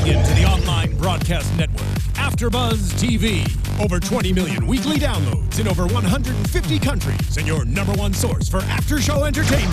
Tuning in to the online broadcast network, AfterBuzz TV. Over 20 million weekly downloads in over 150 countries, and your number one source for after-show entertainment.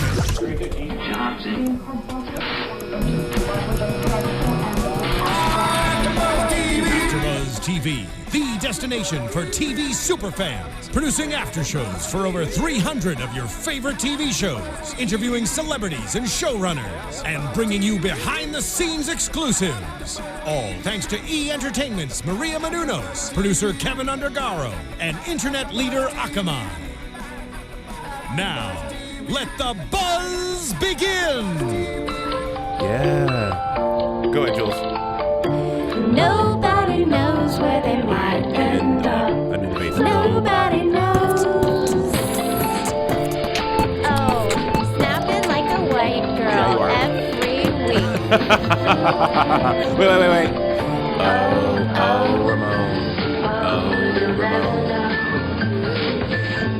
AfterBuzz TV, the destination for TV superfans, producing aftershows for over 300 of your favorite TV shows, interviewing celebrities and showrunners, and bringing you behind-the-scenes exclusives. All thanks to E! Entertainment's Maria Menounos, producer Kevin Undergaro, and internet leader Akamai. Now, let the buzz begin! Yeah. Go ahead, Jules. Nobody knows where they might end up. Nobody knows. Oh, snapping like a white girl every week. Wait. Oh, Ramon.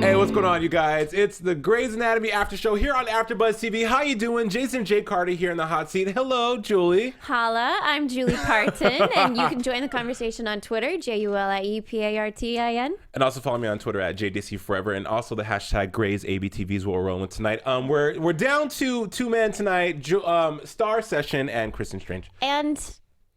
Hey, what's going on, you guys? It's the Grey's Anatomy After Show here on AfterBuzz TV. How you doing? Jason J. Carter here in the hot seat. Hello, Julie. Holla, I'm Julie Partin, and you can join the conversation on Twitter, JULIEPARTIN. And also follow me on Twitter at JDCForever, and also the hashtag Grey's ABTV is what we're rolling with tonight. We're down to two men tonight, Star Session and Kristen Strange. And...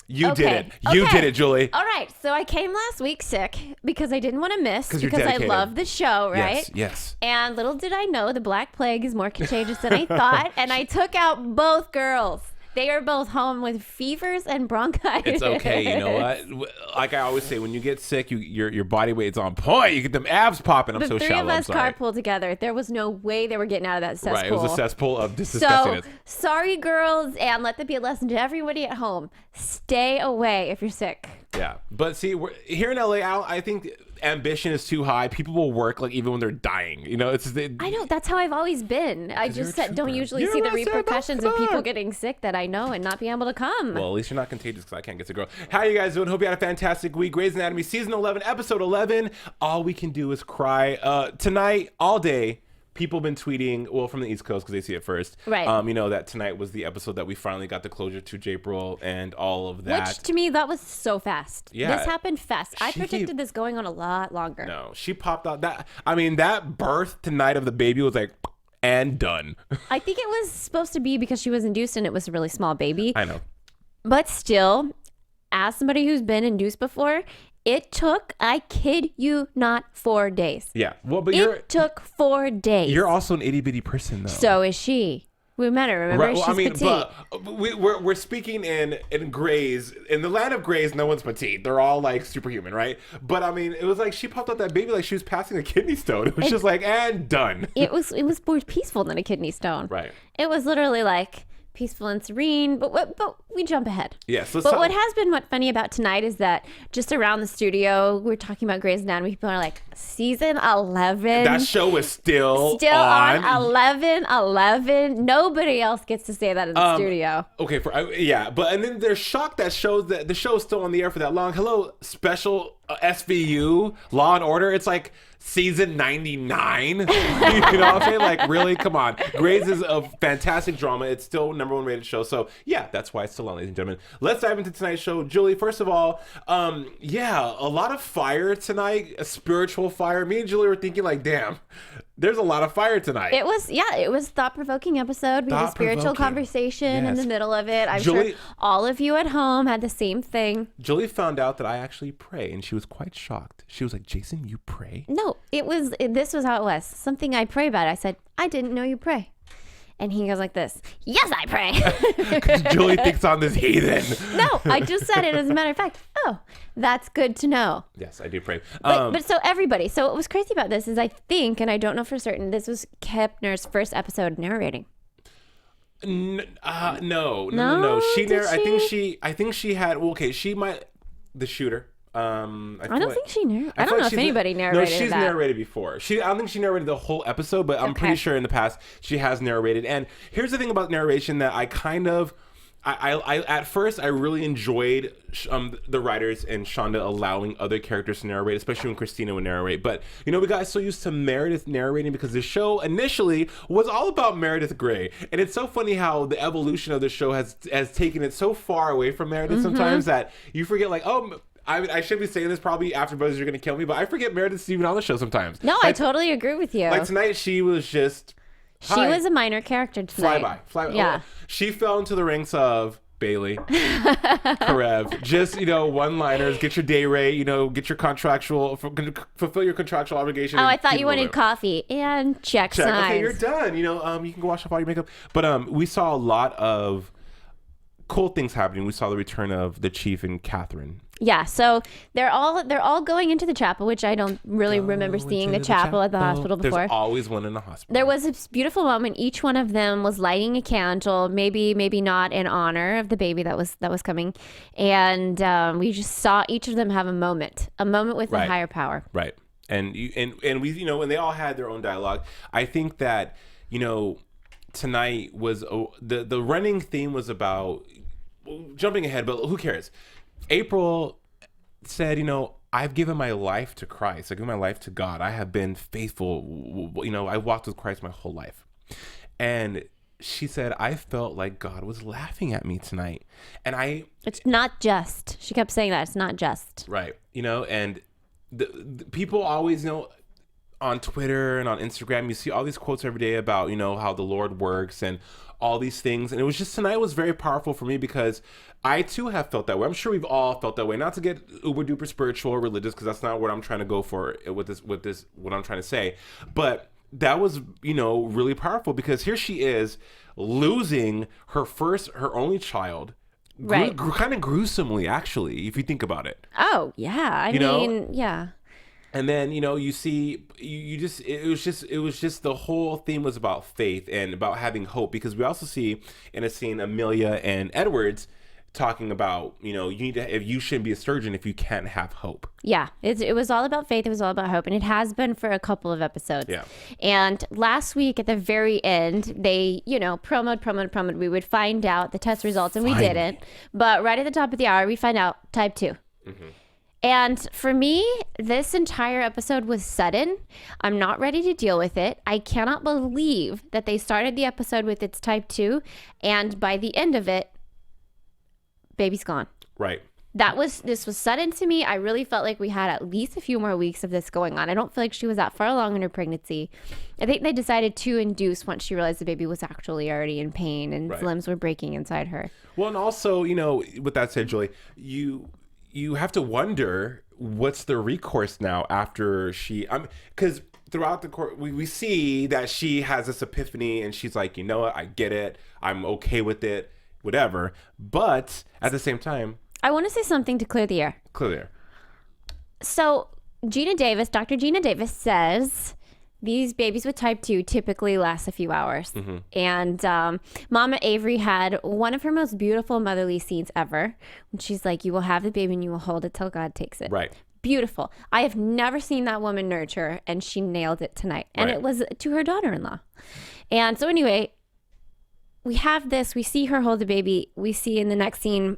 You did it, Julie. All right, so I came last week sick because I didn't want to miss because I dedicated. love the show, right? Yes. And little did I know the Black Plague is more contagious than I thought, and I took out both girls. They are both home with fevers and bronchitis. It's okay, you know what? Like I always say, when you get sick, your body weight's on point. You get them abs popping. I'm so The shallow. three of us carpooled together. There was no way they were getting out of that cesspool. Right, it was a cesspool of So, disgustingness. sorry, girls, and let that be a lesson to everybody at home. Stay away if you're sick. Yeah, but see, here in LA, I think ambition is too high. People will work like even when they're dying. You know, I know that's how I've always been. I just don't usually see the repercussions of people getting sick that I know and not being able to come. Well, at least you're not contagious because I can't get to girl. How you guys doing? Hope you had a fantastic week. Grey's Anatomy season 11, episode 11. All we can do is cry. Tonight, all day. People have been tweeting, well, from the East Coast because they see it first. Right. You know that tonight was the episode that we finally got the closure to J-April and all of that. Which to me, that was so fast. Yeah. This happened fast. I predicted this going on a lot longer. No, she popped out. That birth tonight of the baby was like, and done. I think it was supposed to be because she was induced and it was a really small baby. I know. But still, as somebody who's been induced before, it took, I kid you not, 4 days. Yeah. Well, but it took 4 days. You're also an itty bitty person, though. So is she. We met her, remember? Right, well, She's petite. But we're speaking in Greys. In the land of Greys, no one's petite. They're all like superhuman, right? But I mean, it was like she popped out that baby like she was passing a kidney stone. It was just like, and done. It was more peaceful than a kidney stone. Right. It was literally like peaceful and serene, but we jump ahead. Yes. What has been funny about tonight is that just around the studio, we're talking about Grey's Anatomy. People are like, season 11. That show is still on 11. Nobody else gets to say that in the studio. Okay, but and then they're shocked that the show is still on the air for that long. Hello, special SVU Law and Order. It's like season 99. You know what I'm saying? Like, really? Come on. Grey's is a fantastic drama. It's still #1 rated show. So yeah, that's why it's still on, ladies and gentlemen. Let's dive into tonight's show. Julie, first of all, a lot of fire tonight, a spiritual fire. Me and Julie were thinking like, damn, there's a lot of fire tonight. It was thought-provoking episode. We had a spiritual conversation in the middle of it. I'm sure all of you at home had the same thing. Julie found out that I actually pray, and she was quite shocked. She was like, Jason, you pray? No, this was how it was. Something I pray about. I said, I didn't know you pray. And he goes like this, yes, I pray. Because Julie thinks I'm this heathen. No, I just said it as a matter of fact. Oh, that's good to know. Yes, I do pray. But so everybody, so what was crazy about this is I think, and I don't know for certain, this was Kepner's first episode narrating. No. I think she had. Well, okay, she might. The shooter. I don't think she narrated. I don't know if anybody narrated. No, she's narrated before. I don't think she narrated the whole episode, but I'm pretty sure in the past she has narrated. And here's the thing about narration that I kind of I at first I really enjoyed the writers and Shonda allowing other characters to narrate, especially when Christina would narrate. But we got so used to Meredith narrating because the show initially was all about Meredith Grey, and it's so funny how the evolution of the show has taken it so far away from Meredith sometimes that you forget I should be saying this probably AfterBuzz, you're gonna kill me, but I forget Meredith's even on the show sometimes. No, I totally agree with you. Like tonight, she was just. She was a minor character tonight. Fly by. Yeah. Oh, she fell into the ranks of Bailey, Karev. Just, one-liners, get your day rate, get your fulfill your contractual obligation. Oh, I thought you wanted coffee and check signs. Okay, you're done. You can go wash up all your makeup. But we saw a lot of cool things happening. We saw the return of the Chief and Catherine. Yeah, so they're all going into the chapel, which I don't really remember seeing the chapel at the hospital before. There's always one in the hospital. There was this beautiful moment. Each one of them was lighting a candle, maybe not in honor of the baby that was coming, and we just saw each of them have a moment with a higher power. Right, and we and they all had their own dialogue. I think that tonight was the running theme was about jumping ahead, but who cares? April said, I've given my life to Christ. I've given my life to God. I have been faithful. I walked with Christ my whole life. And she said, I felt like God was laughing at me tonight. And it's not just. She kept saying that. It's not just. Right. And the people always on Twitter and on Instagram, you see all these quotes every day about, how the Lord works and all these things. And it was just tonight was very powerful for me because I too have felt that way. I'm sure we've all felt that way. Not to get uber duper spiritual or religious, because that's not what I'm trying to go for with this, what I'm trying to say. But that was, really powerful because here she is losing her only child. Right. Kind of gruesomely, actually, if you think about it. Oh, yeah. I mean, yeah. And then, you see, it was just the whole theme was about faith and about having hope, because we also see in a scene Amelia and Edwards talking about, you shouldn't be a surgeon if you can't have hope. Yeah, it was all about faith. It was all about hope. And it has been for a couple of episodes. Yeah. And last week at the very end, they, promoted. We would find out the test results, and we didn't. But right at the top of the hour, we find out type 2. Mm-hmm. And for me, this entire episode was sudden. I'm not ready to deal with it. I cannot believe that they started the episode with its type 2, and by the end of it, baby's gone. Right. This was sudden to me. I really felt like we had at least a few more weeks of this going on. I don't feel like she was that far along in her pregnancy. I think they decided to induce once she realized the baby was actually already in pain and his limbs were breaking inside her. Well, and also, with that said, Julie, you have to wonder what's the recourse now after because throughout the court we see that she has this epiphany and she's like, what, I get it, I'm okay with it, whatever. But at the same time, I want to say something to clear the air. So Dr. Gina Davis says these babies with type 2 typically last a few hours. Mm-hmm. And Mama Avery had one of her most beautiful motherly scenes ever. When she's like, you will have the baby and you will hold it till God takes it. Right. Beautiful. I have never seen that woman nurture, and she nailed it tonight. And it was to her daughter-in-law. And so anyway, we have this. We see her hold the baby. We see in the next scene,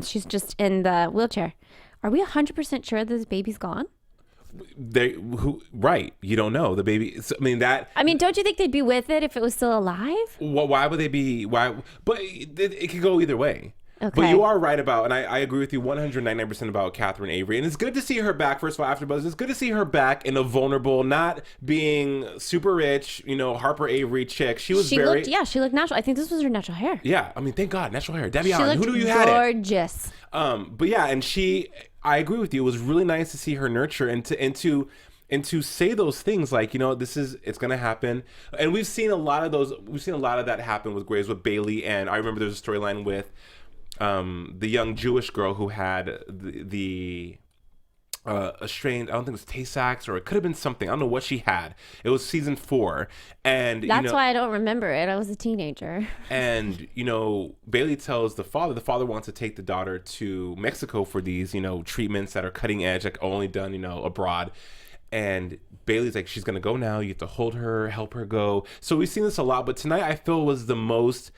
she's just in the wheelchair. Are we 100% sure this baby's gone? Right, you don't know the baby. Don't you think they'd be with it if it was still alive? Why would they be? But it could go either way. Okay. But you are right about, and I agree with you 199% about Catherine Avery. And it's good to see her back. First of all, AfterBuzz, it's good to see her back in a vulnerable, not being super rich, Harper Avery chick. She looked natural. I think this was her natural hair. Yeah, thank God, natural hair. Debbie she Allen, looked who do you had it? Gorgeous. But yeah, and I agree with you. It was really nice to see her nurture and to say those things like, it's going to happen. And we've seen a lot of that happen with Graves, with Bailey. And I remember there's a storyline with the young Jewish girl who had a strain, I don't think it was Tay-Sachs, or it could have been something. I don't know what she had. It was season 4. And that's why I don't remember it. I was a teenager. And, Bailey tells the father wants to take the daughter to Mexico for these, treatments that are cutting edge, like only done, abroad. And Bailey's like, she's going to go now. You have to hold her, help her go. So we've seen this a lot. But tonight I feel was the most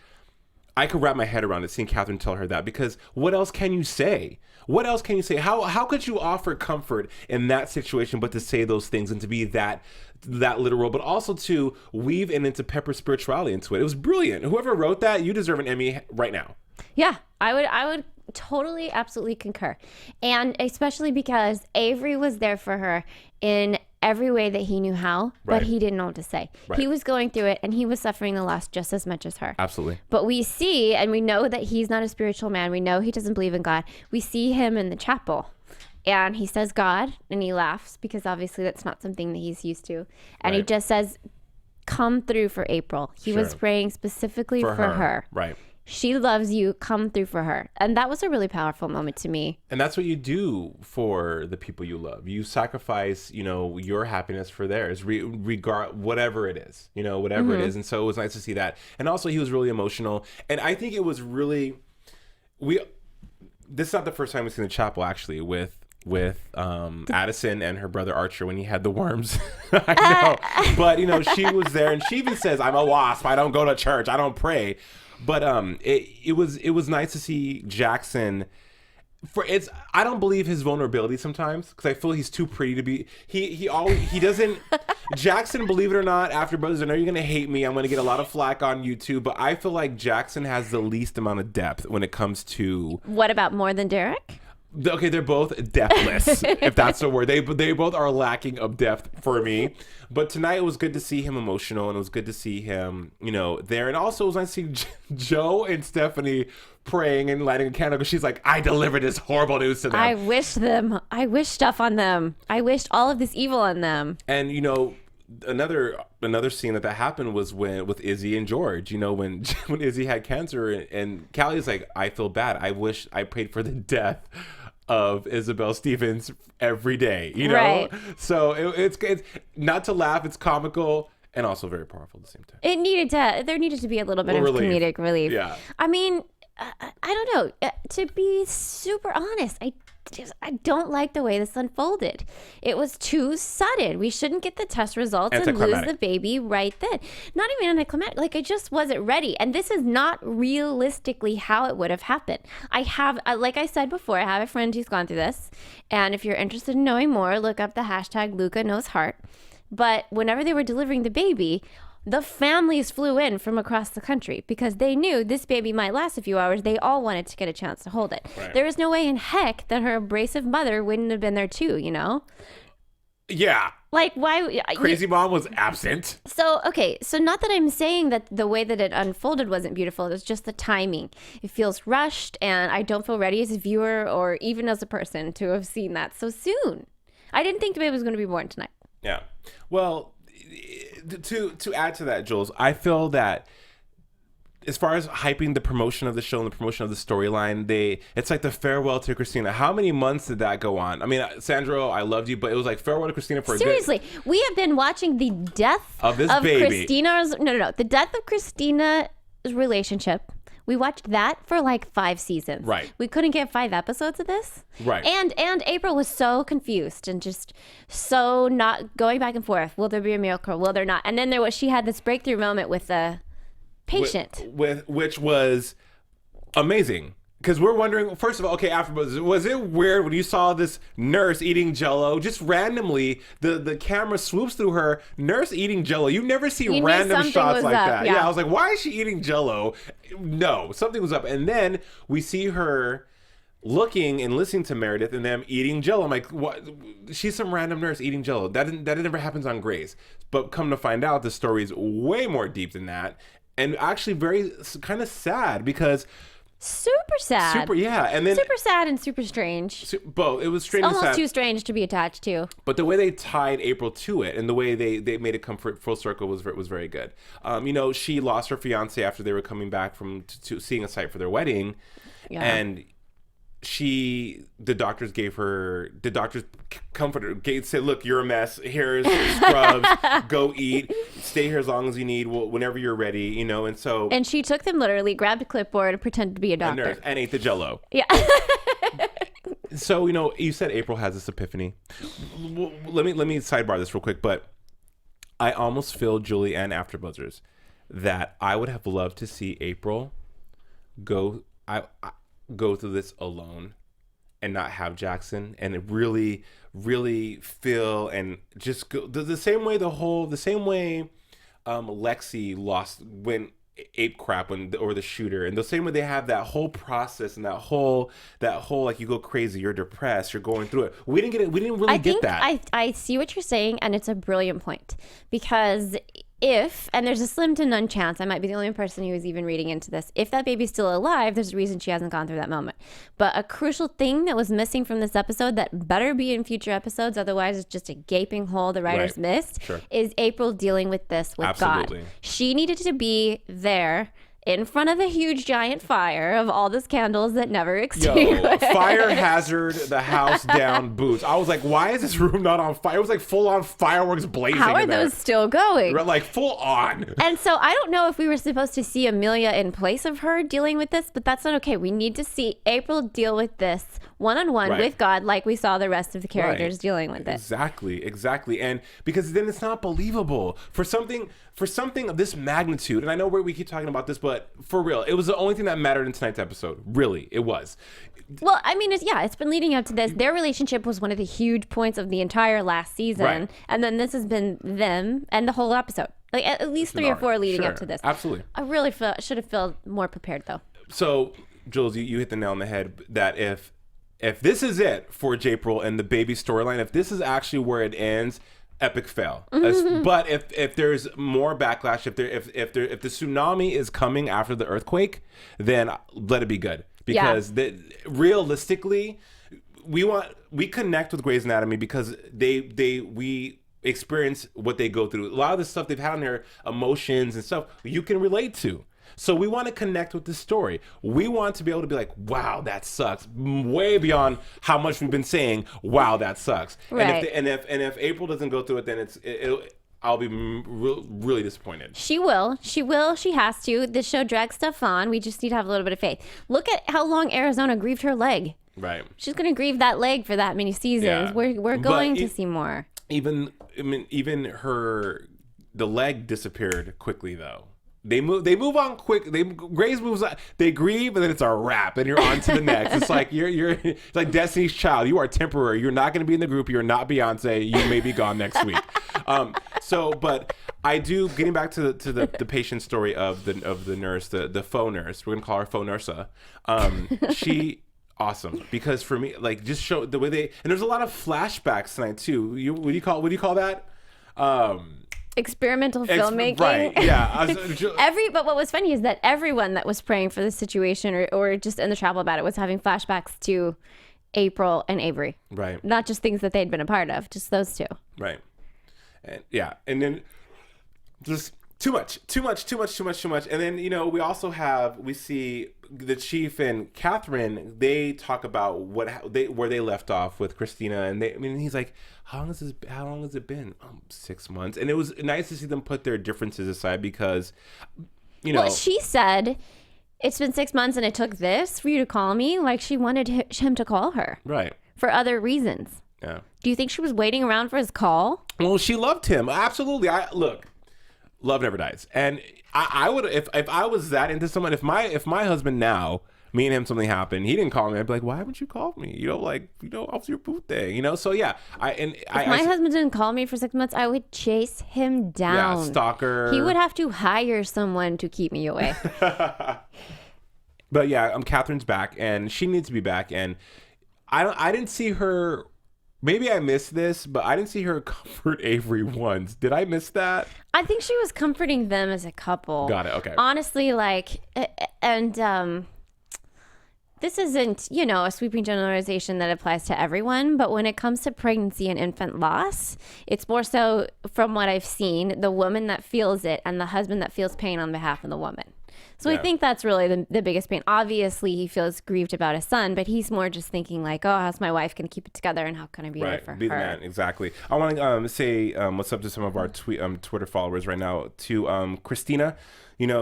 I could wrap my head around it, seeing Catherine tell her that, because what else can you say? What else can you say? How could you offer comfort in that situation but to say those things and to be that literal, but also to weave in and to pepper spirituality into it? It was brilliant. Whoever wrote that, you deserve an Emmy right now. Yeah, I would totally, absolutely concur. And especially because Avery was there for her in every way that he knew how, but he didn't know what to say. Right. He was going through it and he was suffering the loss just as much as her. Absolutely. But we see, and we know that he's not a spiritual man. We know he doesn't believe in God. We see him in the chapel and he says God and he laughs because obviously that's not something that he's used to. And he just says, come through for April. He was praying specifically for her. Right. She loves you. Come through for her. And that was a really powerful moment to me. And that's what you do for the people you love. You sacrifice, your happiness for theirs, regard whatever it is, whatever it is. And so it was nice to see that. And also he was really emotional. And I think it was really, this is not the first time we've seen the chapel actually with Addison and her brother Archer when he had the worms. I know. But, she was there and she even says, I'm a wasp. I don't go to church. I don't pray. But it was nice to see Jackson. I don't believe his vulnerability sometimes because I feel he's too pretty to be. He doesn't. Jackson, believe it or not, AfterBuzz, I know you're gonna hate me. I'm gonna get a lot of flack on YouTube, but I feel like Jackson has the least amount of depth when it comes to. What about more than Derek? Okay, they're both depthless, if that's the word. They both are lacking of depth for me. But tonight it was good to see him emotional, and it was good to see him, there. And also it was nice to see Joe and Stephanie praying and lighting a candle because she's like, I delivered this horrible news to them. I wished stuff on them. I wished all of this evil on them. And, another scene that happened was with Izzy and George, when Izzy had cancer and Callie's like, I feel bad. I wish I prayed for the death of Isabel Stevens every day, Right. So it's not to laugh. It's comical and also very powerful at the same time. There needed to be a little bit of comedic relief. Yeah. I mean, I don't know. To be super honest, I don't like the way this unfolded. It was too sudden. We shouldn't get the test results and lose the baby right then. Not even anticlimactic. Like, I just wasn't ready. And this is not realistically how it would have happened. Like I said before, I have a friend who's gone through this. And if you're interested in knowing more, look up the hashtag Luca Knows Heart. But whenever they were delivering the baby, the families flew in from across the country because they knew this baby might last a few hours. They all wanted to get a chance to hold it. Right. There was no way in heck that her abrasive mother wouldn't have been there too, Yeah. Like, why? Crazy mom was absent. So not that I'm saying that the way that it unfolded wasn't beautiful. It was just the timing. It feels rushed, and I don't feel ready as a viewer or even as a person to have seen that so soon. I didn't think the baby was going to be born tonight. Yeah. Well, to add to that, Jules, I feel that as far as hyping the promotion of the show and the promotion of the storyline, it's like the farewell to Christina. How many months did that go on? I mean, Sandro, I loved you, but it was like farewell to Christina for seriously. We have been watching the death of this baby. The death of Christina's relationship. We watched that for like 5 seasons. Right. We couldn't get 5 episodes of this. Right. And April was so confused and just so not going back and forth. Will there be a miracle? Will there not? And then she had this breakthrough moment with the patient. Which was amazing. Because we're wondering, first of all, okay, AfterBuzz, was it weird when you saw this nurse eating Jell-O? Just randomly, the camera swoops through her, nurse eating Jell-O. You never see random shots like that. Yeah, I was like, why is she eating Jell-O? No, something was up. And then we see her looking and listening to Meredith and them eating Jell-O. I'm like, what? She's some random nurse eating Jell-O. That never happens on Grey's. But come to find out, the story is way more deep than that. And actually very kind of sad because... Super sad. And then super sad and super strange. Both. It was strange. Almost too strange to be attached to. But the way they tied April to it, and the way they made it come full circle was very good. She lost her fiance after they were coming back from to seeing a site for their wedding, and the doctors comforted her, said, look, you're a mess, here's scrubs, go eat, stay here as long as you need, whenever you're ready, and so. And she took them literally, grabbed a clipboard and pretended to be a doctor. A nurse, and ate the Jell-O. Yeah. So, you said April has this epiphany. Let me sidebar this real quick, but I almost feel, Julie and AfterBuzzers, that I would have loved to see April go go through this alone and not have Jackson, and it really feel and just go the same way Lexi lost when ape crap or the shooter, and the same way they have that whole process and that whole like you go crazy, you're depressed, you're going through it. We didn't really get that. I see what you're saying, and it's a brilliant point, because if, and there's a slim to none chance, I might be the only person who is even reading into this, if that baby's still alive, there's a reason she hasn't gone through that moment. But a crucial thing that was missing from this episode that better be in future episodes, otherwise it's just a gaping hole the writers missed, is April dealing with this with God. She needed to be there in front of the huge giant fire of all those candles that never extinguished. Fire hazard the house down boots. I was like, why is this room not on fire? It was like full on fireworks blazing. How are those still going? Like full on. And so I don't know if we were supposed to see Amelia in place of her dealing with this, but that's not okay. We need to see April deal with this one-on-one with God, like we saw the rest of the characters dealing with it. Exactly. And because then it's not believable for something of this magnitude. And I know we keep talking about this, but for real, it was the only thing that mattered in tonight's episode. Really, it was. Well, I mean, it's been leading up to this. Their relationship was one of the huge points of the entire last season. And then this has been them and the whole episode. Like at least 3 or 4 leading up to this. Absolutely. I really should have felt more prepared, though. So, Jules, you hit the nail on the head that if this is it for Japril and the baby storyline, if this is actually where it ends, epic fail. But if there's more backlash, if the tsunami is coming after the earthquake, then let it be good, because realistically, we connect with Grey's Anatomy because we experience what they go through. A lot of the stuff they've had on their emotions and stuff you can relate to. So we want to connect with the story. We want to be able to be like, wow, that sucks. Way beyond how much we've been saying, wow, that sucks. Right. And if April doesn't go through it, then I'll be really disappointed. She will. She has to. The show drags stuff on. We just need to have a little bit of faith. Look at how long Arizona grieved her leg. Right. She's going to grieve that leg for that many seasons. Yeah. We're going to see more. Even the leg disappeared quickly, though. They move on quick. Grey's moves on. They grieve, and then it's a wrap, and you're on to the next. It's like it's like Destiny's Child. You are temporary. You're not going to be in the group. You're not Beyonce. You may be gone next week. But I do. Getting back to the patient story of the nurse, the faux nurse. We're gonna call her faux nursa. She awesome, because for me, like, just show the way and there's a lot of flashbacks tonight too. What do you call that? Experimental filmmaking. Right, yeah. But what was funny is that everyone that was praying for this situation or just in the travel about it was having flashbacks to April and Avery. Right. Not just things that they'd been a part of, just those two. Right. And then just too much. And then, we see the chief and Catherine, they talk about where they left off with Christina, and he's like, how long has it been? 6 months. And it was nice to see them put their differences aside, because well, she said it's been 6 months and it took this for you to call me. Like, she wanted him to call her. Right. For other reasons. Yeah. Do you think she was waiting around for his call? Well, she loved him. Absolutely. Love never dies. And I would, if I was that into someone, if my husband now, me and him, something happened, he didn't call me, I'd be like, why haven't you called me? Off your birthday, So yeah, if my husband didn't call me for 6 months, I would chase him down. Yeah, stalker. He would have to hire someone to keep me away. But yeah, Catherine's back, and she needs to be back, and I didn't see her. Maybe I missed this, but I didn't see her comfort Avery once. Did I miss that? I think she was comforting them as a couple. Got it. Okay. Honestly, this isn't, a sweeping generalization that applies to everyone, but when it comes to pregnancy and infant loss, it's more so, from what I've seen, the woman that feels it and the husband that feels pain on behalf of the woman. So I think that's really the biggest pain. Obviously, he feels grieved about his son, but he's more just thinking like, oh, how's my wife going to keep it together, and how can I be there for her? Be the man, exactly. I want to say what's up to some of our Twitter followers right now. To Christina,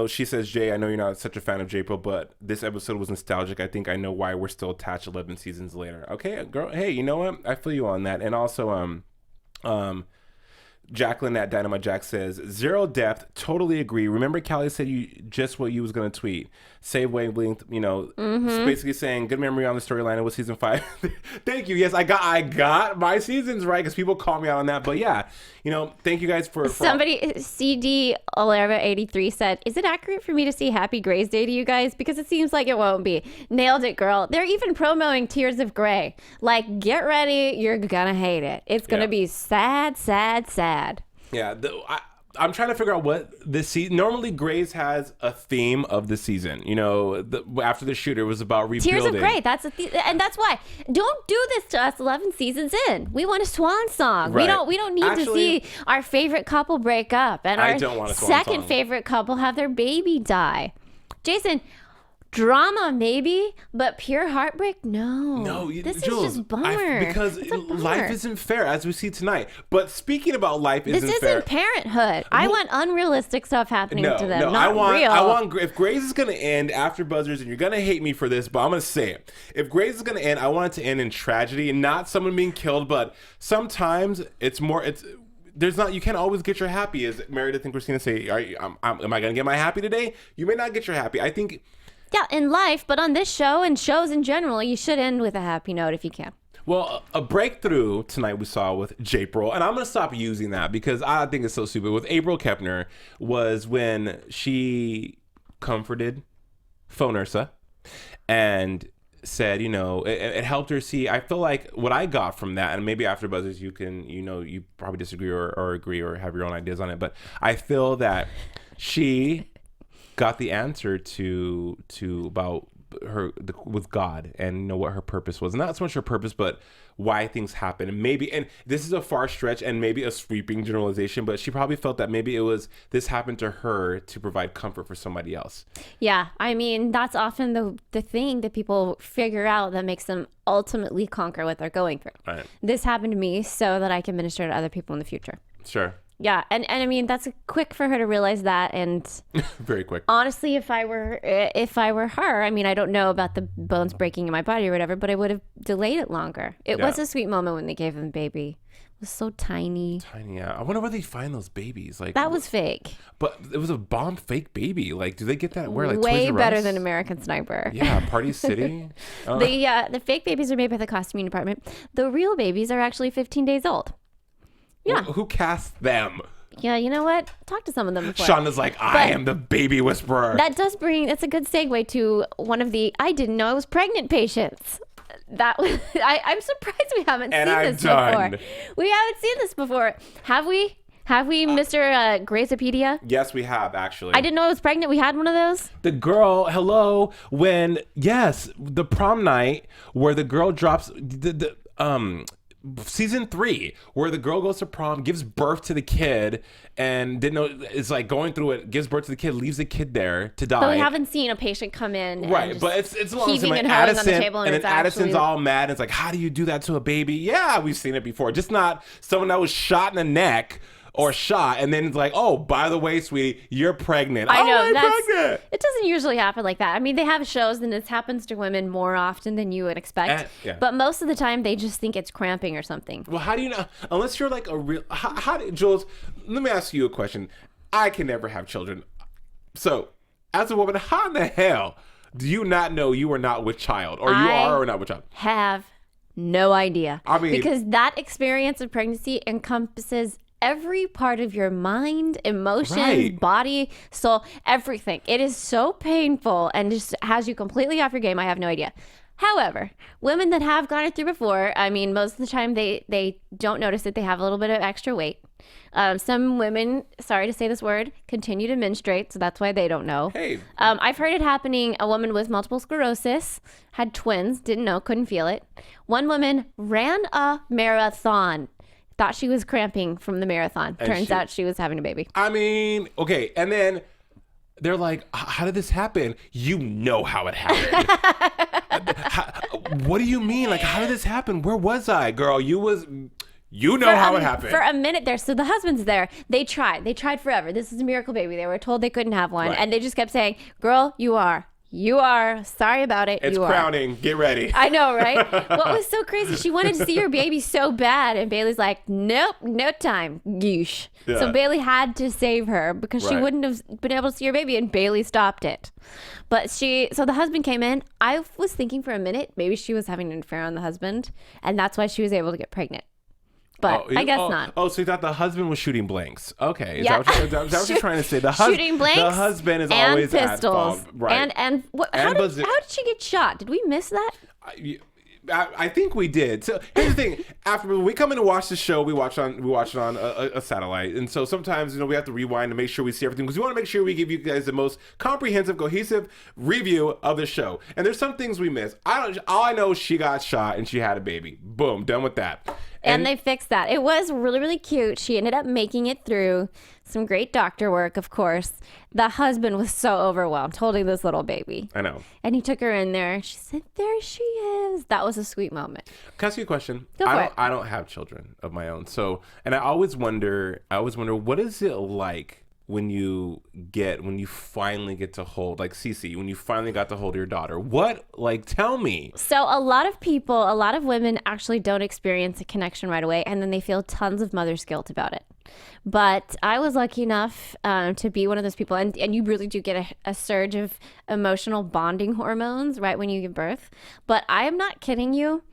she says, Jay, I know you're not such a fan of Japril, but this episode was nostalgic. I think I know why we're still attached 11 seasons later. Okay, girl. Hey, you know what? I feel you on that. And also, Jacqueline at Dynamite Jack says, zero depth, totally agree. Remember Callie said just what you was going to tweet. same wavelength, basically saying good memory on the storyline. It was season 5. Thank you. Yes, I got my seasons right because people call me out on that. But yeah, thank you guys for somebody. CD Olera 83 said, "Is it accurate for me to see Happy Gray's Day to you guys? Because it seems like it won't be." Nailed it, girl. They're even promoting Tears of Grey. Like, get ready, you're gonna hate it. It's gonna be sad, sad, sad. Yeah, I'm trying to figure out what this season. Normally, Grey's has a theme of the season. After the shooter was about rebuilding. Tears of Grey. And that's why. Don't do this to us 11 seasons in. We want a swan song. Right. We don't need to see our favorite couple break up and I our don't want a swan second song. favorite couple have their baby die. Jason, drama maybe, but pure heartbreak, no. This Jules, is just bummer. Because It's a bummer. life isn't fair, as we see tonight. But speaking about life This isn't fair. isn't parenthood. I want unrealistic stuff happening to them. Not I real. want. If Grey's is gonna end after Buzzers, and you're gonna hate me for this, but I'm gonna say it. If Grey's is gonna end, I want it to end in tragedy, and not someone being killed. But sometimes there's not. You can't always get your happy. As Meredith and Christina say, am I gonna get my happy today? You may not get your happy. I think. Yeah, in life, but on this show and shows in general, you should end with a happy note if you can. Well, a breakthrough tonight we saw with April, and I'm going to stop using that because I think it's so stupid. With April Kepner was when she comforted Phone Ursa and said, it helped her see. I feel like what I got from that, and maybe after Buzzers you can, you probably disagree or agree or have your own ideas on it, but I feel that she got the answer to about her with God and what her purpose was. Not so much her purpose, but why things happen. And this is a far stretch and maybe a sweeping generalization, but she probably felt that maybe this happened to her to provide comfort for somebody else. Yeah, I mean, that's often the thing that people figure out that makes them ultimately conquer what they're going through. Right. This happened to me so that I can minister to other people in the future. Sure. Yeah, and I mean, that's quick for her to realize that, and very quick. Honestly, if I were her, I mean, I don't know about the bones breaking in my body or whatever, but I would have delayed it longer. It was a sweet moment when they gave him the baby. It was so tiny. Yeah. I wonder where they find those babies. Like that was fake. But it was a bomb fake baby. Like, do they get that where? Like way Toys R better Us? than American Sniper. Yeah, Party City. The fake babies are made by the costuming department. The real babies are actually 15 days old. Yeah. Well, who cast them? Yeah, you know what? Talk to some of them before. Shonda's like, I am the baby whisperer. That's a good segue to one of the I didn't know I was pregnant patients. That was I'm surprised we haven't seen this before. We haven't seen this before. Have we? Have we, Mr. Greysopedia? Yes, we have, actually. I didn't know I was pregnant. We had one of those. The girl, the prom night where the girl drops season 3, where the girl goes to prom, gives birth to the kid, and didn't know, is like going through it, gives birth to the kid, leaves the kid there to die. But we haven't seen a patient come in, right? But it's long heaving like and hoeing on the Addison, table, and then Addison's all mad. And it's like, how do you do that to a baby? Yeah, we've seen it before. Just not someone that was shot in the neck. Or shot, and then it's like, oh, by the way, sweetie, you're pregnant. I know, I'm pregnant. It doesn't usually happen like that. I mean, they have shows, and this happens to women more often than you would expect. But most of the time, they just think it's cramping or something. Well, how do you know? Unless you're like a real... Jules, let me ask you a question. I can never have children. So, as a woman, how in the hell do you not know you are not with child? Or you are or not with child? Have no idea. I mean... Because that experience of pregnancy encompasses every part of your mind, emotions, body, soul, everything. It is so painful and just has you completely off your game. I have no idea. However, women that have gone it through before, I mean, most of the time they don't notice that they have a little bit of extra weight. Some women, sorry to say this word, continue to menstruate, so that's why they don't know. Hey. I've heard it happening. A woman with multiple sclerosis had twins, didn't know, couldn't feel it. One woman ran a marathon. Thought she was cramping from the marathon. Turns out she was having a baby. I mean, okay. And then they're like, how did this happen? You know how it happened. What do you mean? Like, how did this happen? Where was I? Girl, you know how it happened. For a minute there. So the husband's there. They tried. They tried forever. This is a miracle baby. They were told they couldn't have one. Right. And they just kept saying, girl, you are. You are. Sorry about it. It's you crowning. Get ready. I know, right? What was so crazy? She wanted to see her baby so bad, and Bailey's like, nope, no time. Goosh. Yeah. So Bailey had to save her because she Right. wouldn't have been able to see her baby, and Bailey stopped it. But so the husband came in. I was thinking for a minute, maybe she was having an affair on the husband, and that's why she was able to get pregnant. But I guess not. Oh, so you thought the husband was shooting blanks? Okay, is Yeah. that what you're trying to say? Shooting blanks. The husband is and always pistols. at fault, right? And how did she get shot? Did we miss that? I think we did. So here's the thing: after we come in to watch the show, we watch it on a satellite, and so sometimes we have to rewind to make sure we see everything because we want to make sure we give you guys the most comprehensive, cohesive review of the show. And there's some things we miss. All I know is she got shot and she had a baby. Boom, done with that. And they fixed that. It was really, really cute. She ended up making it through. Some great doctor work, of course. The husband was so overwhelmed holding this little baby. I know. And he took her in there. She said, there she is. That was a sweet moment. Can I ask you a question? Go for it. I don't have children of my own. So, and I always wonder, what is it like when you finally get to hold, like Cece, when you finally got to hold your daughter? Tell me. So a lot of women actually don't experience a connection right away, and then they feel tons of mother's guilt about it. But I was lucky enough to be one of those people, and you really do get a surge of emotional bonding hormones right when you give birth. But I am not kidding you.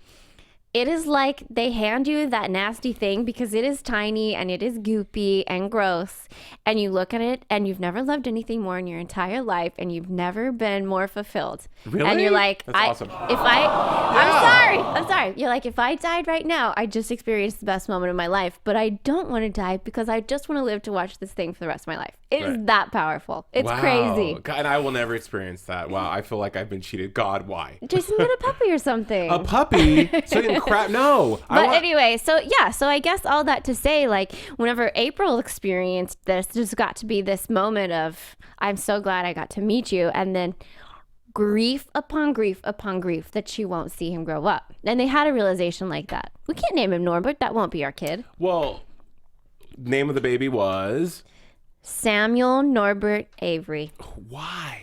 It is like they hand you that nasty thing because it is tiny and it is goopy and gross. And you look at it and you've never loved anything more in your entire life and you've never been more fulfilled. Really? And you're like, That's awesome. I'm sorry. You're like, if I died right now, I just experienced the best moment of my life. But I don't want to die because I just want to live to watch this thing for the rest of my life. It is that powerful. It's crazy. God, and I will never experience that. Wow, I feel like I've been cheated. God, why? Jason, get a puppy or something. A puppy? So you can crap? No. Anyway, so I guess all that to say, like, whenever April experienced this, there's got to be this moment of, I'm so glad I got to meet you. And then grief upon grief upon grief that she won't see him grow up. And they had a realization like that. We can't name him Norbert. That won't be our kid. Well, name of the baby was? Samuel Norbert Avery. Why?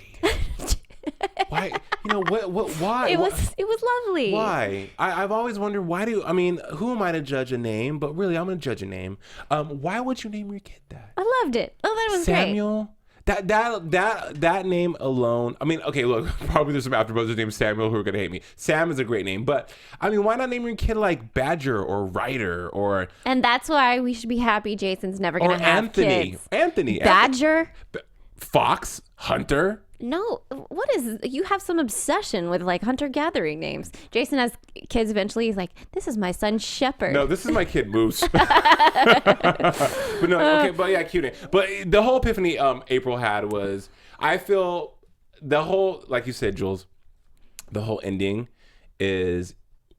Why? Why? It was lovely. Why? I've always wondered who am I to judge a name? But really, I'm going to judge a name. Why would you name your kid that? I loved it. Oh, that was Samuel? That name alone. I mean, okay, look, probably there's some AfterBuzzers named Samuel who are gonna hate me. Sam is a great name, but I mean, why not name your kid like Badger or Ryder or? And that's why we should be happy Jason's never gonna have kids. Anthony. Badger. Fox. Hunter. No, what is, you have some obsession with like hunter-gathering names. Jason has kids eventually. He's like, this is my son Shepherd. No, this is my kid Moose. But no, okay, but yeah, cute name. But the whole epiphany April had was, I feel the whole, like you said, Jules, the whole ending is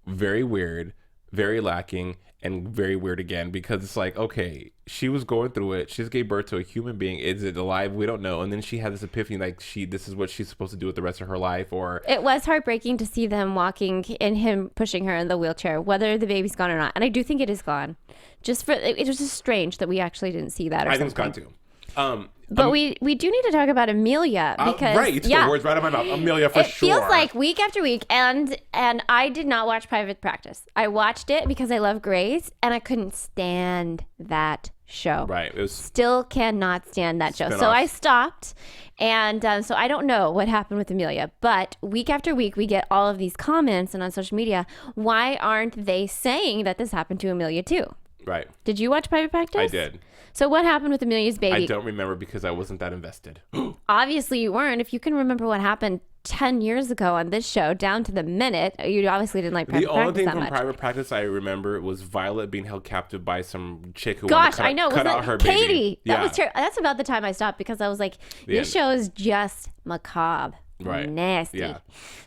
very weird, very lacking, and very weird again, because it's like, okay, she was going through it. She just gave birth to a human being. Is it alive? We don't know. And then she had this epiphany, like this is what she's supposed to do with the rest of her life. Or it was heartbreaking to see them walking and him pushing her in the wheelchair, whether the baby's gone or not. And I do think it is gone. It was just strange that we actually didn't see that. Or I think something. it's gone too. But we do need to talk about Amelia because right, you took the words right out of my mouth. Amelia for sure. It feels like week after week, and I did not watch Private Practice. I watched it because I love Grey's, and I couldn't stand that show. Right, it was still cannot stand that show. Spin-off. So I stopped, and so I don't know what happened with Amelia. But week after week, we get all of these comments and on social media. Why aren't they saying that this happened to Amelia too? Right. Did you watch Private Practice? I did. So what happened with Amelia's baby? I don't remember because I wasn't that invested. Obviously you weren't. If you can remember what happened 10 years ago on this show, down to the minute, you obviously didn't like Private Practice that much. The only thing from Private Practice I remember was Violet being held captive by some chick who wanted to cut out her Katie? baby. That was terrible. That's about the time I stopped because I was like, this show is just macabre. Right. Nasty. Yeah.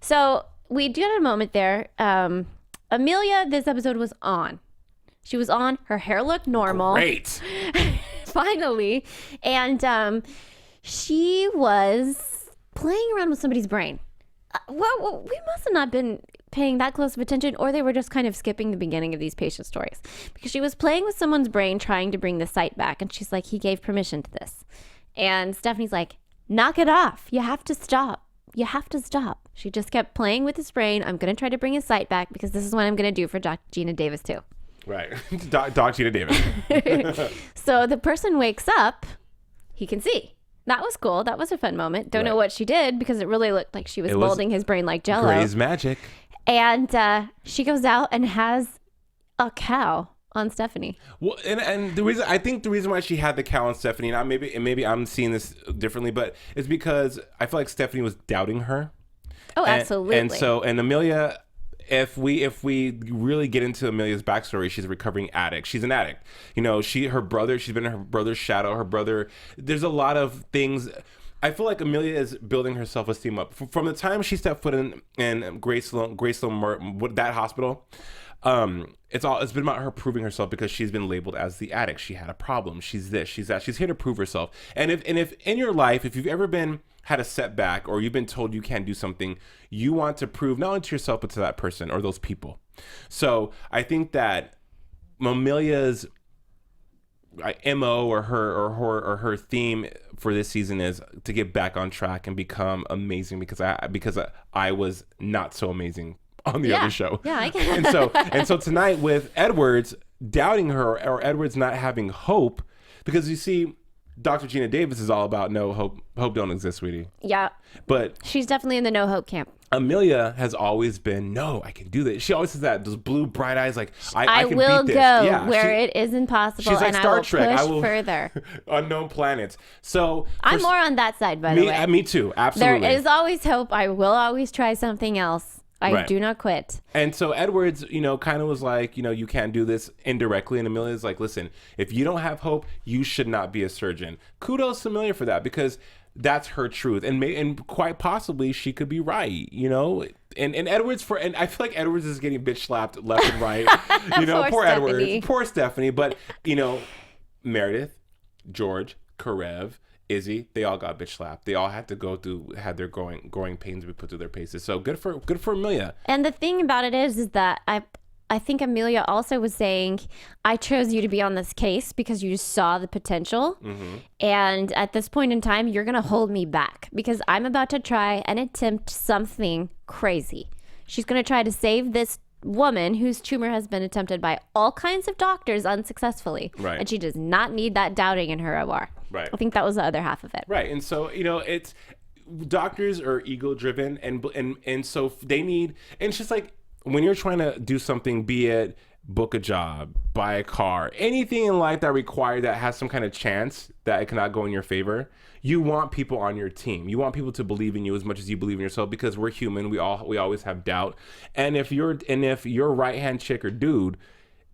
So we do have a moment there. Amelia, this episode was on. She was on. Her hair looked normal. Great. Finally. And she was playing around with somebody's brain. Well, we must have not been paying that close of attention, or they were just kind of skipping the beginning of these patient stories. Because she was playing with someone's brain trying to bring the sight back. And she's like, he gave permission to this. And Stephanie's like, knock it off. You have to stop. you have to stop. She just kept playing with his brain. I'm going to try to bring his sight back because this is what I'm going to do for Doc Gina Davis too. Right. Doc Gina Davis. So the person wakes up, he can see. That was cool. That was a fun moment. Don't know what she did because it really looked like she was molding his brain like Jell-O. Grey's magic. And she goes out and has a cow on Stephanie. Well, and the reason why she had the cow on Stephanie, and maybe I'm seeing this differently, but it's because I feel like Stephanie was doubting her. Oh, absolutely. And Amelia, if we really get into Amelia's backstory, she's a recovering addict. She's an addict. You know, she's been in her brother's shadow. Her brother, there's a lot of things. I feel like Amelia is building her self-esteem up from the time she stepped foot in Graceland, that hospital. It's been about her proving herself because she's been labeled as the addict. She had a problem. She's this, she's that. She's here to prove herself. And if in your life, if you've ever had a setback or you've been told you can't do something, you want to prove not only to yourself but to that person or those people. So I think that Amelia's MO or her theme for this season is to get back on track and become amazing because I was not so amazing on the other show. Yeah, I can. And so tonight with Edwards doubting her or Edwards not having hope, because you see Dr. Gina Davis is all about no hope. Hope don't exist, sweetie. Yeah. But she's definitely in the no hope camp. Amelia has always been, no, I can do this. She always has those blue bright eyes, like I can will beat this. Go where it is impossible. She's like and Star I will Trek. push I will further. Unknown planets. So I'm more on that side, by the way. Me too. Absolutely. There is always hope. I will always try something else. I do not quit. And so Edwards, kind of was like, you can't do this indirectly. And Amelia's like, listen, if you don't have hope, you should not be a surgeon. Kudos to Amelia for that, because that's her truth. And quite possibly she could be right, And Edwards and I feel like Edwards is getting bitch slapped left and right. Poor Edwards. Poor Stephanie. But, Meredith, George, Karev, Izzy, they all got bitch slapped. They all had to had their growing pains be put through their paces. So good for Amelia. And the thing about it is that I think Amelia also was saying, I chose you to be on this case because you saw the potential. Mm-hmm. And at this point in time, you're going to hold me back because I'm about to try and attempt something crazy. She's going to try to save this woman whose tumor has been attempted by all kinds of doctors unsuccessfully. Right. And she does not need that doubting in her OR. Right. I think that was the other half of it. Right. And so, it's doctors are ego driven and so they need, and it's just like when you're trying to do something, be it book a job, buy a car, anything in life that has some kind of chance that it cannot go in your favor, you want people on your team. You want people to believe in you as much as you believe in yourself, because we're human. We always have doubt. And if your right hand chick or dude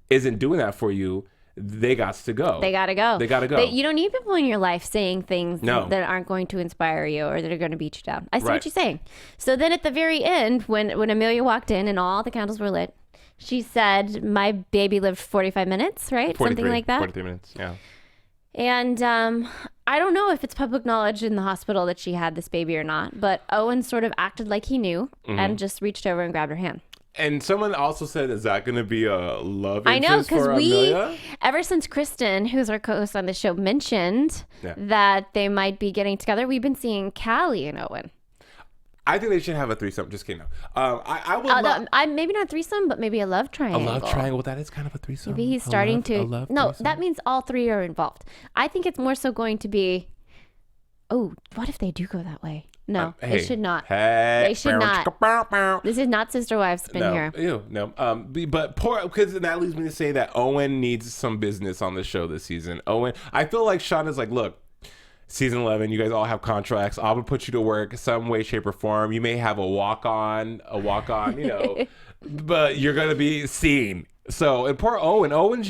isn't doing that for you, they got to go. They got to go. They got to go. You don't need people in your life saying things that aren't going to inspire you or that are going to beat you down. I see what you're saying. So then at the very end, when Amelia walked in and all the candles were lit, she said, my baby lived 45 minutes, right? Something like that. 43 minutes, yeah. And I don't know if it's public knowledge in the hospital that she had this baby or not, but Owen sort of acted like he knew and just reached over and grabbed her hand. And someone also said, is that going to be a love interest for Amelia? I know, because ever since Kristen, who's our co-host on the show, mentioned that they might be getting together, we've been seeing Callie and Owen. I think they should have a threesome. Just kidding. I would maybe not a threesome, but maybe a love triangle. A love triangle. That is kind of a threesome. Maybe he's starting to. No, that means all three are involved. I think it's more so going to be. Oh, what if they do go that way? No, they should not. They should not. This is not Sister Wives spin here. No. But because that leads me to say that Owen needs some business on the show this season. Owen, I feel like Shauna's like, look, season 11, you guys all have contracts. I would put you to work some way, shape, or form. You may have a walk on, but you're gonna be seen. So, and poor Owen. Owen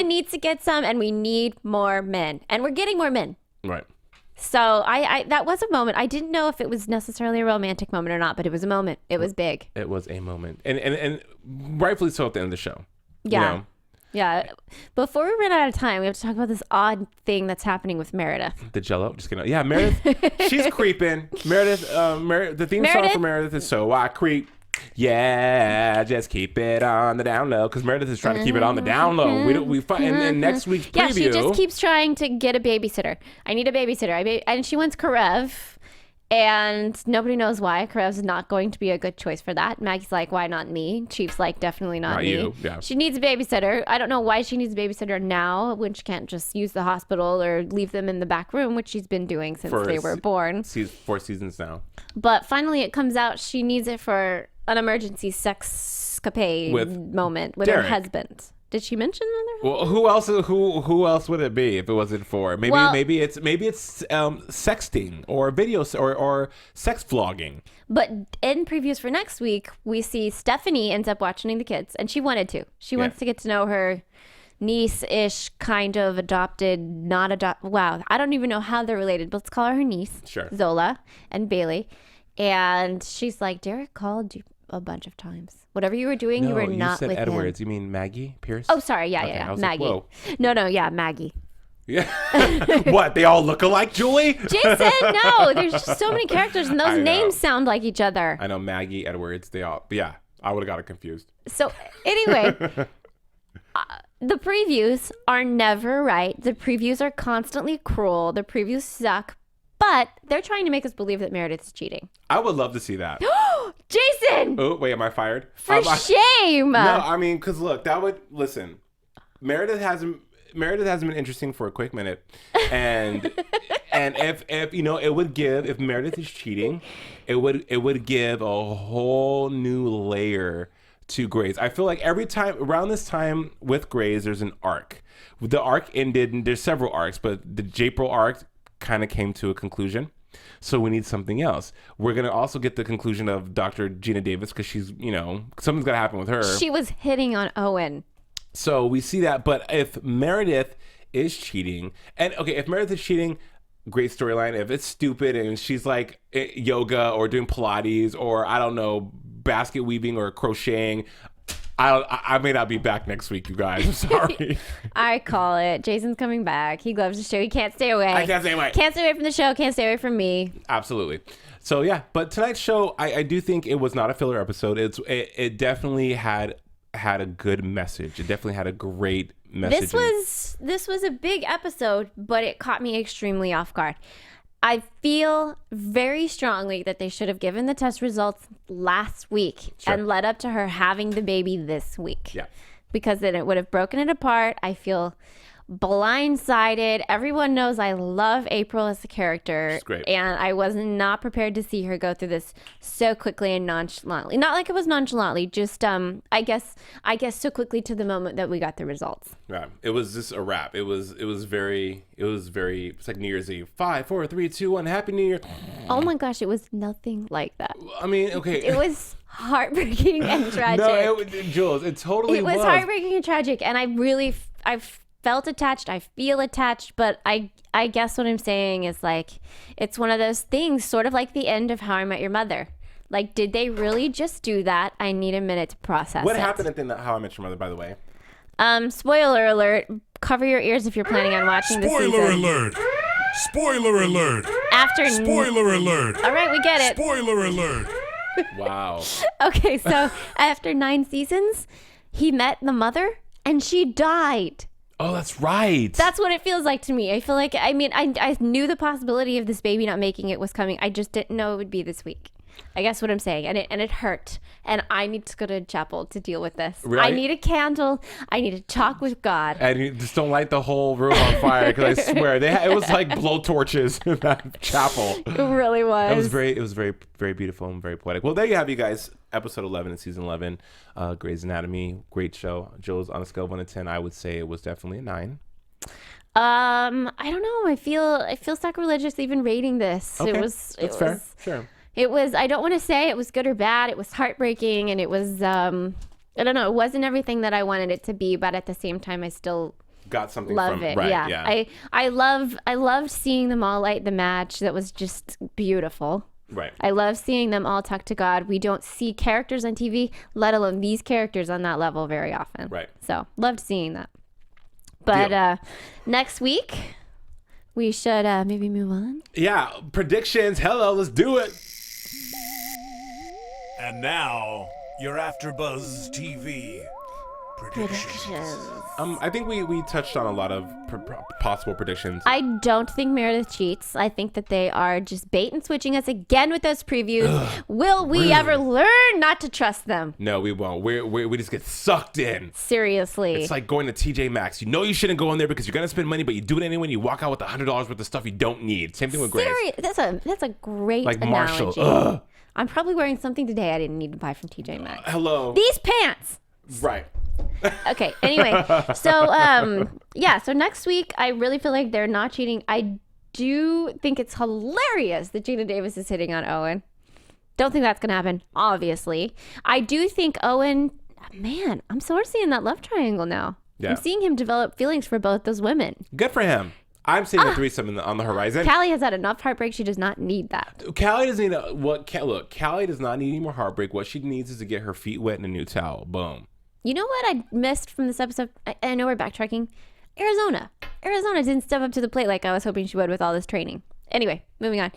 needs to get some, and we need more men, and we're getting more men. Right. So I that was a moment. I didn't know if it was necessarily a romantic moment or not, but it was a moment. It was big. It was a moment, and rightfully so at the end of the show. Yeah. Yeah. Before we run out of time, we have to talk about this odd thing that's happening with Meredith. The Jello. Just kidding. Yeah, Meredith. She's creeping. Meredith. The theme song for Meredith is "So I Creep." Yeah, just keep it on the down low, because Meredith is trying to keep it on the down low. And next week's preview. Yeah, she just keeps trying to get a babysitter. I need a babysitter. And she wants Karev, And nobody knows why. Karev's not going to be a good choice for that. Maggie's like, why not me? Chief's like, definitely not me. You. Yeah. She needs a babysitter. I don't know why she needs a babysitter now when she can't just use the hospital or leave them in the back room, which she's been doing since they were born. 4 seasons now. But finally it comes out she needs it for an emergency sexcapade moment with her husband. Did she mention another? Well, who else would it be if it wasn't for? Maybe it's sexting or videos or sex vlogging. But in previews for next week, we see Stephanie ends up watching the kids, and she wanted to. She wants to get to know her niece-ish, kind of adopted, not adopted. Wow, I don't even know how they're related, but let's call her niece, Zola and Bailey. And she's like, Derek called you a bunch of times. Whatever you were doing, you were not with him. You said Edwards. You mean Maggie Pierce? Oh, sorry. Yeah. Maggie. Like, No, Maggie. Yeah. What? They all look alike, Julie? Jason, no. There's just so many characters, and those names sound like each other. I know Maggie, Edwards. They all. But yeah, I would have got it confused. So anyway, the previews are never right. The previews are constantly cruel. The previews suck. But they're trying to make us believe that Meredith is cheating. I would love to see that. Jason! Oh, wait, am I fired? For shame! No, I mean, because look, listen, Meredith hasn't been interesting for a quick minute. And if it would give, if Meredith is cheating, it would give a whole new layer to Grey's. I feel like every time, around this time with Grey's, there's an arc. The arc ended, and there's several arcs, but the April arc kind of came to a conclusion, so we need something else. We're gonna also get the conclusion of Dr. Gina Davis, because she's, something's gonna happen with her. She was hitting on Owen, so we see that. But if Meredith is cheating, if Meredith is cheating, great storyline. If it's stupid and she's like yoga or doing Pilates or I don't know, basket weaving or crocheting, I may not be back next week, you guys. I'm sorry. I call it. Jason's coming back. He loves the show. He can't stay away. I can't stay away. Can't stay away from the show. Can't stay away from me. Absolutely. So yeah, but tonight's show, I do think it was not a filler episode. It definitely had a good message. It definitely had a great message. This was a big episode, but it caught me extremely off guard. I feel very strongly that they should have given the test results last week and led up to her having the baby this week. Yeah. Because then it would have broken it apart. I feel blindsided. Everyone knows I love April as a character. She's great. And I was not prepared to see her go through this so quickly and nonchalantly. Not like it was nonchalantly, just I guess so quickly to the moment that we got the results. Yeah. It was just a wrap. It was very it's like New Year's Eve. 5, 4, 3, 2, 1, Happy New Year. Oh my gosh, it was nothing like that. I mean, okay. It was heartbreaking and tragic. No, Jules, it totally was. It was heartbreaking and tragic, and I felt attached. I feel attached, but I guess what I'm saying is like it's one of those things, sort of like the end of How I Met Your Mother. Like, did they really just do that? I need a minute to process What it. happened at the end of How I Met Your Mother, by the way? Spoiler alert. Cover your ears if you're planning on watching this season. Spoiler alert. Spoiler alert. Spoiler alert. All right, we get it. Spoiler alert. Wow. Okay, so after 9 seasons, he met the mother and she died. Oh, that's right. That's what it feels like to me. I feel like, I knew the possibility of this baby not making it was coming. I just didn't know it would be this week. I guess what I'm saying. And it hurt. And I need to go to chapel to deal with this. Right? I need a candle. I need to talk with God. And you just don't light the whole room on fire, because I swear it was like blowtorches in that chapel. It really was. It was very, very beautiful and very poetic. Well, there you have, you guys. Episode 11 in season 11, Grey's Anatomy, great show. Jules, on a scale of 1 to 10, I would say it was definitely a 9. I don't know. I feel sacrilegious even rating this. Okay, That's fair. Sure. It was. I don't want to say it was good or bad. It was heartbreaking, and it was. I don't know. It wasn't everything that I wanted it to be, but at the same time, I still got something love from it. Right, yeah. I loved seeing them all light the match. That was just beautiful. Right. I love seeing them all talk to God. We don't see characters on TV, let alone these characters on that level very often. Right. So loved seeing that. But next week we should maybe move on. Yeah. Predictions. Hello. Let's do it. And now, your AfterBuzz TV. Predictions. I think we touched on a lot of possible predictions. I don't think Meredith cheats. I think that they are just bait and switching us again with those previews. Will we ever learn not to trust them? No, we won't. We just get sucked in. Seriously. It's like going to TJ Maxx. You know you shouldn't go in there because you're gonna spend money, but you do it anyway. And you walk out with $100 worth of stuff you don't need. Same thing with Grace. That's a great Like analogy. Marshall. I'm probably wearing something today I didn't need to buy from TJ Maxx. Hello. These pants. Right. Okay. Anyway, so so next week I really feel like they're not cheating. I do think it's hilarious that Gina Davis is hitting on Owen. Don't think that's gonna happen. Obviously, I do think Owen. Man, I'm sort of seeing that love triangle now. Yeah. I'm seeing him develop feelings for both those women. Good for him. I'm seeing a threesome on the horizon. Callie has had enough heartbreak. She does not need that. Callie doesn't need look. Callie does not need any more heartbreak. What she needs is to get her feet wet in a new towel. Boom. You know what I missed from this episode? I know we're backtracking. Arizona didn't step up to the plate like I was hoping she would with all this training. Anyway, moving on.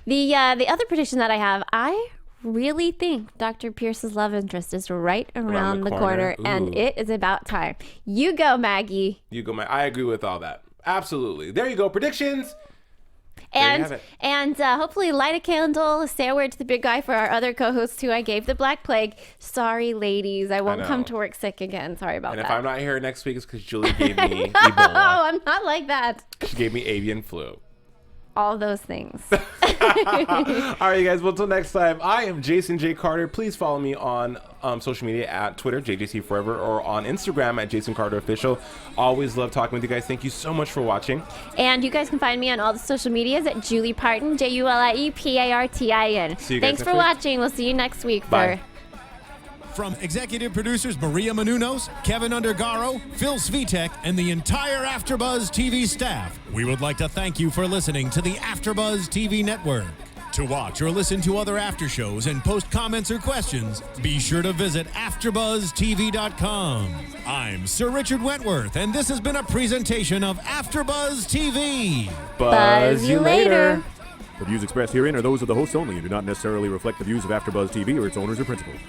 The other prediction that I have, I really think Dr. Pierce's love interest is right around the corner and it is about time. You go, Maggie. You go, Maggie. I agree with all that. Absolutely. There you go. Predictions. And hopefully light a candle, say a word to the big guy for our other co-hosts who I gave the Black Plague. Sorry, ladies. I won't come to work sick again. Sorry about that. And if I'm not here next week, it's because Julie gave me Ebola. Oh, I'm not like that. She gave me avian flu. All those things. All right, you guys. Well, until next time, I am Jason J. Carter. Please follow me on social media at Twitter, JJCForever, or on Instagram at Jason Carter Official. Always love talking with you guys. Thank you so much for watching. And you guys can find me on all the social medias at Julie Partin, JULIEPARTIN. See you guys Thanks for watching. We'll see you next week. Bye. From executive producers Maria Menounos, Kevin Undergaro, Phil Svitek, and the entire AfterBuzz TV staff, we would like to thank you for listening to the AfterBuzz TV network. To watch or listen to other after shows and post comments or questions, be sure to visit AfterBuzzTV.com. I'm Sir Richard Wentworth, and this has been a presentation of AfterBuzz TV. Buzz you later. The views expressed herein are those of the hosts only and do not necessarily reflect the views of AfterBuzz TV or its owners or principals.